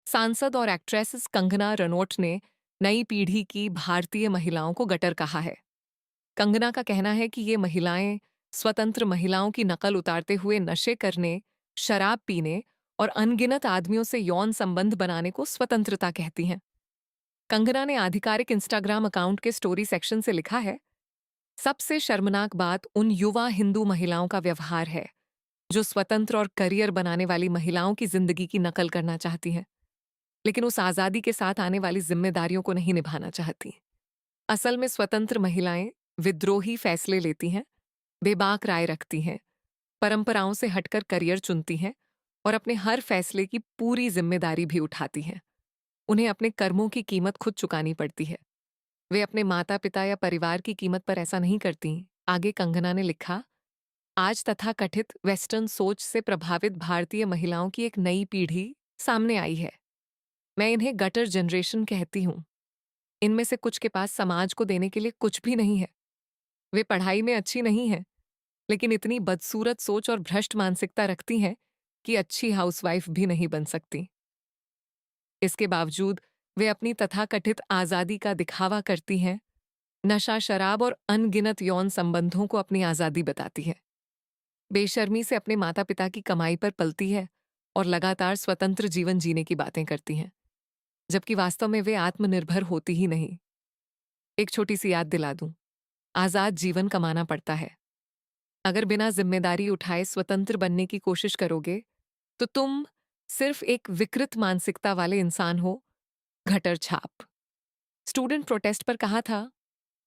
सांसद और एक्ट्रेस कंगना रनौत ने नई पीढ़ी की भारतीय महिलाओं को गटर कहा है। कंगना का कहना है कि ये महिलाएं स्वतंत्र महिलाओं की नकल उतारते हुए नशे करने, शराब पीने और अनगिनत आदमियों से यौन संबंध बनाने को स्वतंत्रता कहती हैं। कंगना ने आधिकारिक इंस्टाग्राम अकाउंट के स्टोरी सेक्शन से लिखा है, सबसे शर्मनाक बात उन युवा हिंदू महिलाओं का व्यवहार है जो स्वतंत्र और करियर बनाने वाली महिलाओं की जिंदगी की नकल करना चाहती हैं, लेकिन उस आजादी के साथ आने वाली जिम्मेदारियों को नहीं निभाना चाहती। असल में स्वतंत्र महिलाएं विद्रोही फैसले लेती हैं, बेबाक राय रखती हैं, परंपराओं से हटकर करियर चुनती हैं और अपने हर फैसले की पूरी जिम्मेदारी भी उठाती हैं। उन्हें अपने कर्मों की कीमत खुद चुकानी पड़ती है। वे अपने माता पिता या परिवार की कीमत पर ऐसा नहीं करती। आगे कंगना ने लिखा, आज तथाकथित वेस्टर्न सोच से प्रभावित भारतीय महिलाओं की एक नई पीढ़ी सामने आई है। मैं इन्हें गटर जनरेशन कहती हूँ। इनमें से कुछ के पास समाज को देने के लिए कुछ भी नहीं है। वे पढ़ाई में अच्छी नहीं हैं, लेकिन इतनी बदसूरत सोच और भ्रष्ट मानसिकता रखती हैं कि अच्छी हाउसवाइफ भी नहीं बन सकती। इसके बावजूद वे अपनी तथाकथित आज़ादी का दिखावा करती हैं, नशा शराब और अनगिनत यौन संबंधों को अपनी आज़ादी बताती है। बेशर्मी से अपने माता पिता की कमाई पर पलती है और लगातार स्वतंत्र जीवन जीने की बातें करती हैं, जबकि वास्तव में वे आत्मनिर्भर होती ही नहीं। एक छोटी सी याद दिला दूं, आजाद जीवन कमाना पड़ता है। अगर बिना जिम्मेदारी उठाए स्वतंत्र बनने की कोशिश करोगे तो तुम सिर्फ एक विकृत मानसिकता वाले इंसान हो। घटर छाप। स्टूडेंट प्रोटेस्ट पर कहा था,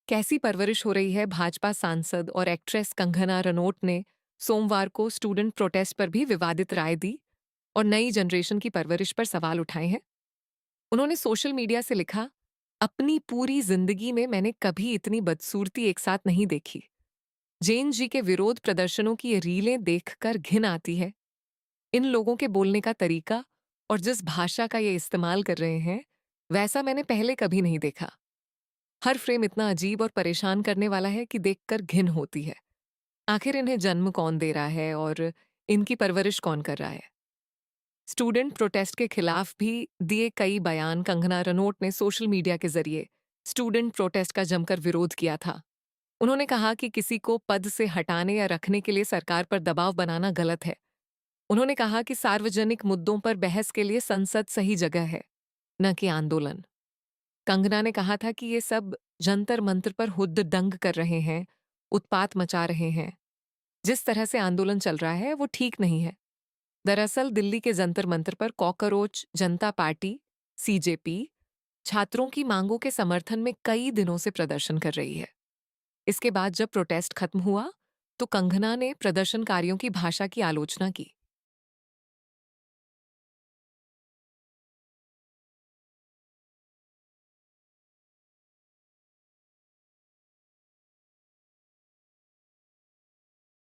कैसी परवरिश हो रही है। भाजपा सांसद और एक्ट्रेस कंगना रनौत ने सोमवार को स्टूडेंट प्रोटेस्ट पर भी विवादित राय दी और नई जनरेशन की परवरिश पर सवाल उठाए हैं। उन्होंने सोशल मीडिया से लिखा, अपनी पूरी जिंदगी में मैंने कभी इतनी बदसूरती एक साथ नहीं देखी। जैन जी के विरोध प्रदर्शनों की ये रीलें देखकर घिन आती है। इन लोगों के बोलने का तरीका और जिस भाषा का ये इस्तेमाल कर रहे हैं, वैसा मैंने पहले कभी नहीं देखा। हर फ्रेम इतना अजीब और परेशान करने वाला है कि देखकर घिन होती है। आखिर इन्हें जन्म कौन दे रहा है और इनकी परवरिश कौन कर रहा है। स्टूडेंट प्रोटेस्ट के खिलाफ भी दिए कई बयान कंगना रनौत ने सोशल मीडिया के जरिए स्टूडेंट प्रोटेस्ट का जमकर विरोध किया था। उन्होंने कहा कि किसी को पद से हटाने या रखने के लिए सरकार पर दबाव बनाना गलत है। उन्होंने कहा कि सार्वजनिक मुद्दों पर बहस के लिए संसद सही जगह है, न कि आंदोलन। कंगना ने कहा था कि ये सब जंतर मंतर पर हुद्दंग कर रहे हैं, उत्पात मचा रहे हैं। जिस तरह से आंदोलन चल रहा है वो ठीक नहीं है। दरअसल दिल्ली के जंतर मंतर पर कॉकरोच जनता पार्टी सीजेपी छात्रों की मांगों के समर्थन में कई दिनों से प्रदर्शन कर रही है। इसके बाद जब प्रोटेस्ट खत्म हुआ तो कंगना ने प्रदर्शनकारियों की भाषा की आलोचना की।